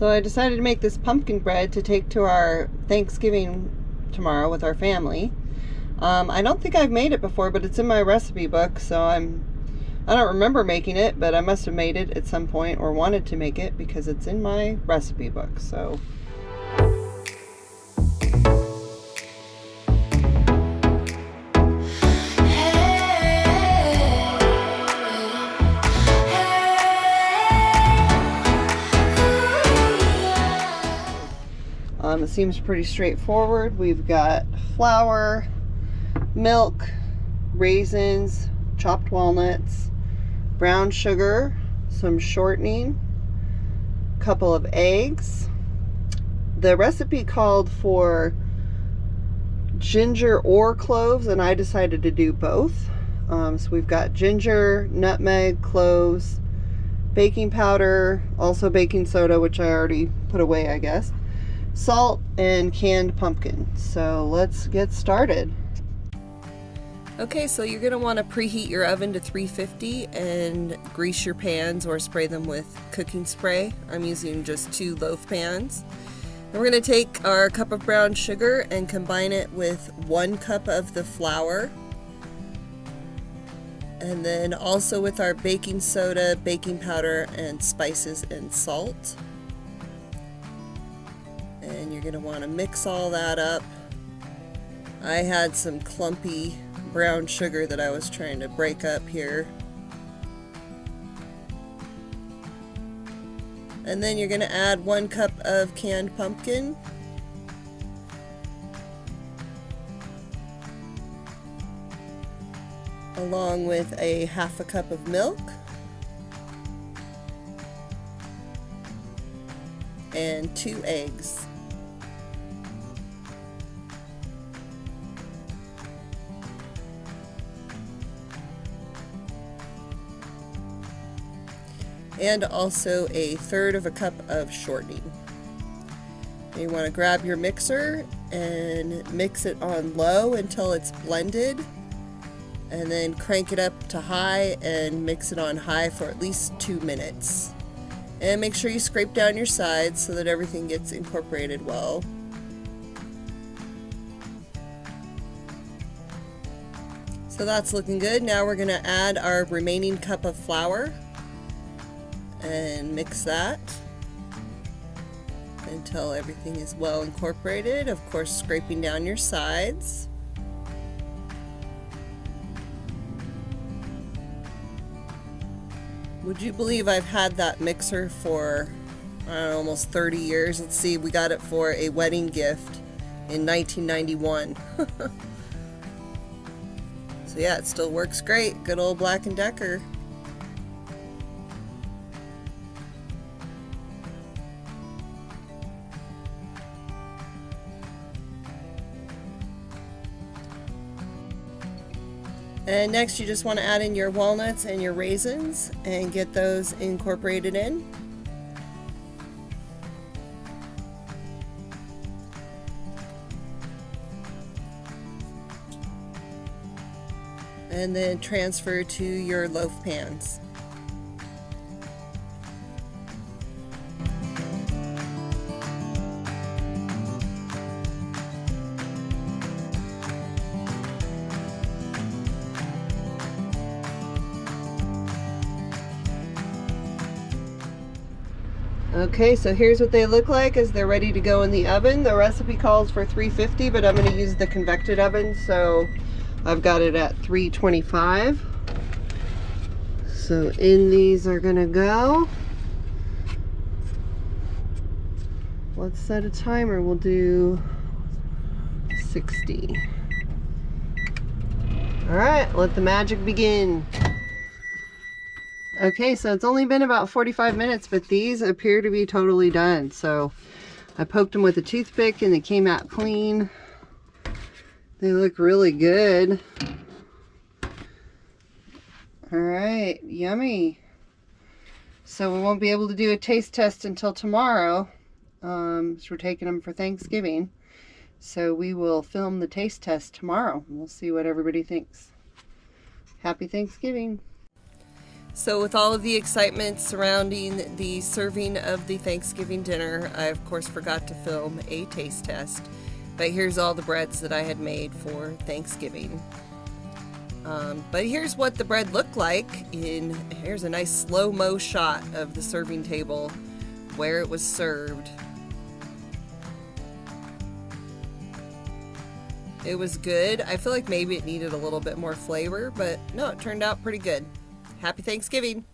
So I decided to make this pumpkin bread to take to our Thanksgiving tomorrow with our family. I don't think I've made it before, but it's in my recipe book, so I don't remember making it, but I must have made it at some point or wanted to make it because it's in my recipe book. So it seems pretty straightforward. We've got flour, milk, raisins, chopped walnuts, brown sugar, some shortening, a couple of eggs. The recipe called for ginger or cloves, and I decided to do both. So we've got ginger, nutmeg, cloves, baking powder, also baking soda, which I already put away, I guess, salt, and canned pumpkin. So let's get started. Okay, so you're going to want to preheat your oven to 350 and grease your pans or spray them with cooking spray. I'm using just 2 loaf pans. And we're going to take our cup of brown sugar and combine it with 1 cup of the flour. And then also with our baking soda, baking powder, and spices and salt. And you're going to want to mix all that up. I had some clumpy brown sugar that I was trying to break up here. And then you're going to add 1 cup of canned pumpkin. Along with a 1/2 cup of milk. And 2 eggs. And also a 1/3 cup of shortening. And you want to grab your mixer and mix it on low until it's blended, and then crank it up to high and mix it on high for at least 2 minutes. And make sure you scrape down your sides so that everything gets incorporated well. So that's looking good. Now we're going to add our remaining cup of flour and mix that until everything is well incorporated. Of course, scraping down your sides. Would you believe I've had that mixer for almost 30 years? Let's see, we got it for a wedding gift in 1991. So yeah, it still works great. Good old Black & Decker. And next you just want to add in your walnuts and your raisins and get those incorporated in. And then transfer to your loaf pans. Okay, so here's what they look like as they're ready to go in the oven. The recipe calls for 350, but I'm going to use the convected oven, so I've got it at 325. So in these are going to go. Let's set a timer. We'll do 60. All right, let the magic begin. Okay, so it's only been about 45 minutes, but these appear to be totally done. So I poked them with a toothpick and they came out clean. They look really good. All right, yummy. So we won't be able to do a taste test until tomorrow. So we're taking them for Thanksgiving. So we will film the taste test tomorrow. We'll see what everybody thinks. Happy Thanksgiving. So with all of the excitement surrounding the serving of the Thanksgiving dinner, I of course forgot to film a taste test. But here's all the breads that I had made for Thanksgiving. But here's what the bread looked like. Here's a nice slow-mo shot of the serving table where it was served. It was good. I feel like maybe it needed a little bit more flavor, but no, it turned out pretty good. Happy Thanksgiving!